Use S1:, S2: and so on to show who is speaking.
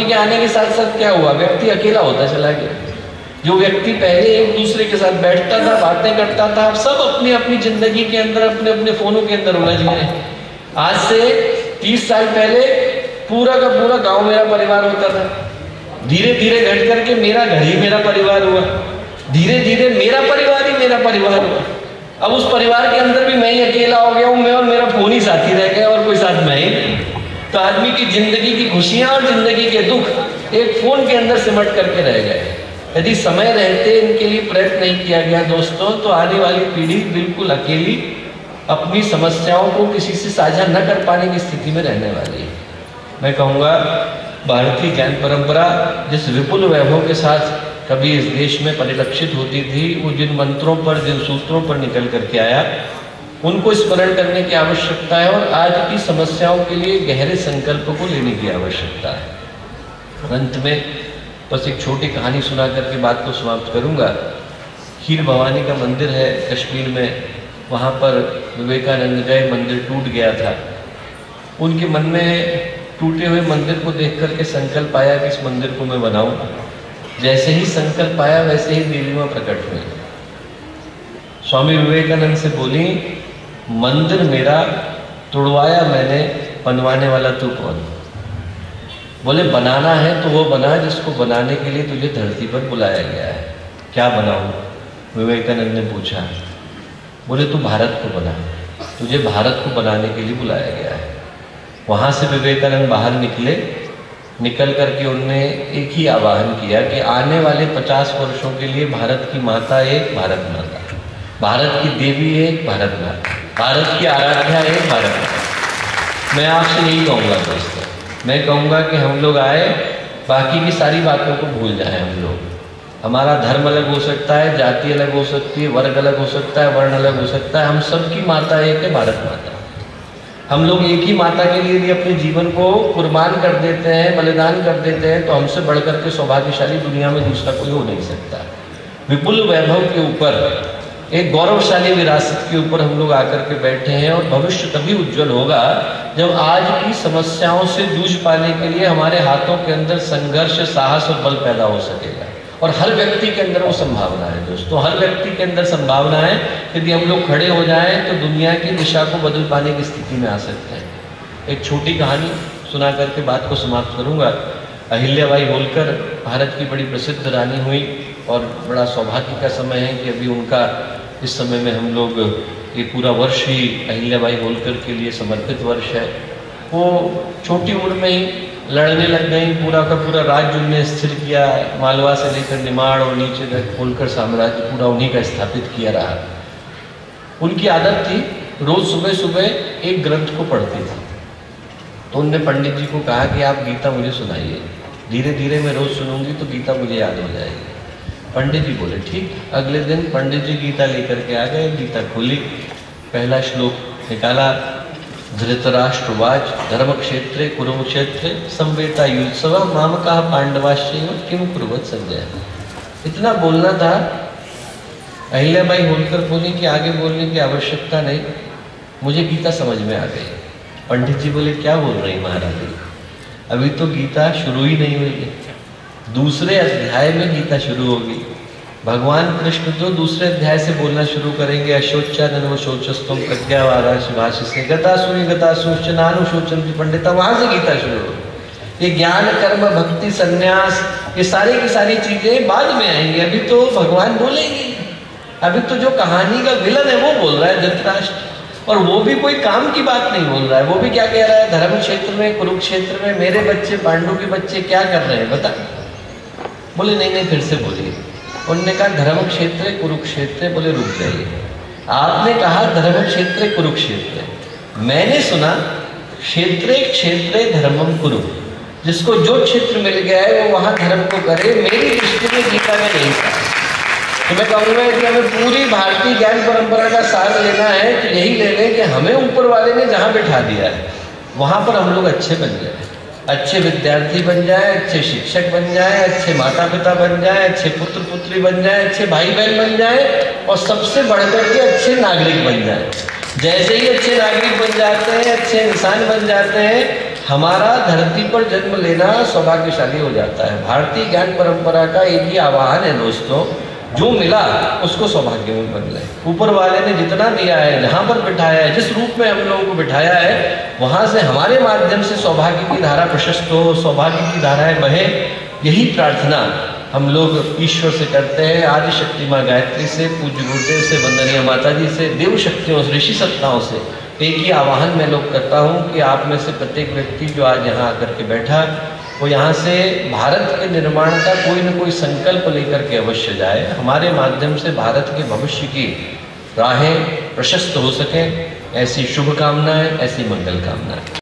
S1: के आने के साथ साथ क्या हुआ, व्यक्ति अकेला होता चला गया। जो व्यक्ति पहले एक दूसरे के साथ बैठता था, बातें करता था, अब सब अपनी अपनी जिंदगी के अंदर अपने अपने फोनों के अंदर उलझ गए। आज से 30 साल पहले पूरा का पूरा गांव मेरा परिवार होता था, धीरे धीरे घट करके मेरा घर ही मेरा परिवार हुआ, धीरे धीरे मेरा परिवार ही मेरा परिवार हुआ। अब उस परिवार के अंदर भी मैं ही अकेला हो गया हूँ, मैं और मेरा फोन ही साथी रह गया और कोई साथ मैं ही नहीं। तो आदमी की जिंदगी की खुशियां और जिंदगी के दुख एक फोन के अंदर सिमट करके रह गए। यदि समय रहते इनके लिए प्रयत्न नहीं किया गया दोस्तों, तो आने वाली पीढ़ी बिल्कुल अकेली अपनी समस्याओं को किसी से साझा न कर पाने की स्थिति में रहने वाली है। मैं कहूँगा भारतीय ज्ञान परंपरा जिस विपुल वैभव के साथ कभी इस देश में परिलक्षित होती थी, वो जिन मंत्रों पर, जिन सूत्रों पर निकल करके आया, उनको स्मरण करने की आवश्यकता है और आज की समस्याओं के लिए गहरे संकल्प को लेने की आवश्यकता है। अंत में बस एक छोटी कहानी सुना करके बात को समाप्त करूंगा। खीर भवानी का मंदिर है कश्मीर में, वहाँ पर विवेकानंद गए, मंदिर टूट गया था। उनके मन में टूटे हुए मंदिर को देख करके संकल्प आया कि इस मंदिर को मैं बनाऊं। जैसे ही संकल्प आया वैसे ही देवी मां प्रकट हुई। स्वामी विवेकानंद से बोली, मंदिर मेरा तुड़वाया मैंने, बनवाने वाला तू कौन? बोले बनाना है तो वो बना जिसको बनाने के लिए तुझे धरती पर बुलाया गया है। क्या बनाऊं? विवेकानंद ने पूछा। बोले तू भारत को बना, तुझे भारत को बनाने के लिए बुलाया गया है। वहाँ से विवेकानंद बाहर निकले, निकल करके उनने एक ही आह्वान किया कि आने वाले 50 वर्षों के लिए भारत की माता एक, भारत माता, भारत की देवी एक, भारत माता, भारत की आराध्या एक, भारत माता। मैं आपसे यही कहूँगा दोस्तों, मैं कहूँगा कि हम लोग आए, बाकी की सारी बातों को भूल जाएं। हम लोग, हमारा धर्म अलग हो सकता है, जाति अलग हो सकती है, वर्ग अलग हो सकता है, वर्ण अलग हो सकता है, हम सबकी माता एक है, भारत माता। हम लोग एक ही माता के लिए भी अपने जीवन को कुर्बान कर देते हैं, बलिदान कर देते हैं, तो हमसे बढ़कर के सौभाग्यशाली दुनिया में दूसरा कोई हो नहीं सकता। विपुल वैभव के ऊपर, एक गौरवशाली विरासत के ऊपर हम लोग आकर के बैठे हैं और भविष्य तभी उज्जवल होगा जब आज की समस्याओं से जूझ पाने के लिए हमारे हाथों के अंदर संघर्ष, साहस और बल पैदा हो सकेगा। और हर व्यक्ति के अंदर वो संभावना है दोस्तों, हर व्यक्ति के अंदर संभावना है। यदि हम लोग खड़े हो जाएं तो दुनिया की दिशा को बदल पाने की स्थिति में आ सकते हैं। एक छोटी कहानी सुना करके बात को समाप्त करूंगा। अहिल्याबाई होलकर भारत की बड़ी प्रसिद्ध रानी हुई और बड़ा सौभाग्य का समय है कि अभी उनका इस समय में हम लोग ये पूरा वर्ष ही अहिल्याबाई होलकर के लिए समर्पित वर्ष है। वो छोटी उम्र में ही लड़ने लग गई, पूरा का पूरा राज्य उन्हें स्थिर किया, मालवा से लेकर निमाड़ और नीचे तक होलकर साम्राज्य पूरा उन्हीं का स्थापित किया रहा। उनकी आदत थी रोज सुबह सुबह एक ग्रंथ को पढ़ती थी। तो उनने पंडित जी को कहा कि आप गीता मुझे सुनाइए, धीरे धीरे मैं रोज सुनूंगी तो गीता मुझे याद हो जाएगी। पंडित जी बोले ठीक। अगले दिन पंडित जी गीता लेकर के आ गए, गीता खोली, पहला श्लोक निकाला। धृतराष्ट्रवाच धर्मक्षेत्रे कुरुक्षेत्रे संवेतायुत्सव मामकाः पांडवाश्चैव किम कुर्वत संजय। इतना बोलना था। अहिल्याबाई होलकर बोली कि आगे बोलने की आवश्यकता नहीं, मुझे गीता समझ में आ गई। पंडित जी बोले क्या बोल रही महाराज? अभी तो गीता शुरू ही नहीं हुई है, दूसरे अध्याय में गीता शुरू होगी। भगवान कृष्ण तो दूसरे अध्याय से बोलना शुरू करेंगे। अशोचानन्व शोचस्तुम प्रज्ञावादांश भाषसे गतासुरी गतासुश्च नानुशोचन्ति पंडिता, वहां से गीता शुरू होगी। ये ज्ञान कर्म भक्ति संन्यास ये सारी की सारी चीजें बाद में आएंगी, अभी तो भगवान बोलेंगे। अभी तो जो कहानी का विलन है वो बोल रहा है धृतराष्ट्र, और वो भी कोई काम की बात नहीं बोल रहा है। वो भी क्या कह रहा है, धर्म क्षेत्र में कुरुक्षेत्र में मेरे बच्चे पांडु के बच्चे क्या कर रहे हैं बता। बोले नहीं नहीं फिर से बोलिए। उन्होंने कहा धर्म क्षेत्र कुरुक्षेत्र। बोले रुक जाइए, आपने कहा धर्म क्षेत्र कुरुक्षेत्र, मैंने सुना क्षेत्रे क्षेत्रे धर्मम कुरु। जिसको जो क्षेत्र मिल गया है वो वहां धर्म को करे। मेरी दृष्टि में गीता में नहीं था। तो मैं कहूँगा कि हमें पूरी भारतीय ज्ञान परंपरा का सार लेना है तो यही ले लें कि हमें ऊपर वाले ने जहाँ बिठा दिया है वहाँ पर हम लोग अच्छे बन जाए, अच्छे विद्यार्थी बन जाए, अच्छे शिक्षक बन जाए, अच्छे माता पिता बन जाए, अच्छे पुत्र पुत्री बन जाए, अच्छे भाई बहन बन जाए और सबसे बढ़कर के अच्छे नागरिक बन जाए। जैसे ही अच्छे नागरिक बन जाते हैं, अच्छे इंसान बन जाते हैं, हमारा धरती पर जन्म लेना सौभाग्यशाली हो जाता है। भारतीय ज्ञान परंपरा का एक ही आह्वान है दोस्तों, जो मिला उसको सौभाग्य में बदले। ऊपर वाले ने जितना दिया है, जहाँ पर बिठाया है, जिस रूप में हम लोगों को बिठाया है, वहाँ से हमारे माध्यम से सौभाग्य की धारा प्रशस्त हो, सौभाग्य की धाराएं बहे, यही प्रार्थना हम लोग ईश्वर से करते हैं। आदि शक्ति माँ गायत्री से, पूज्य गुरुदेव से, वंदनीय माता जी से, देव शक्तियों से, ऋषि सत्ताओं से एक ही आह्वान मैं लोग करता हूँ कि आप में से प्रत्येक व्यक्ति जो आज यहाँ आकर के बैठा, वो यहाँ से भारत के निर्माण का कोई न कोई संकल्प लेकर के अवश्य जाए। हमारे माध्यम से भारत के भविष्य की राहें प्रशस्त हो सकें, ऐसी शुभकामनाएं, ऐसी मंगल कामनाएं।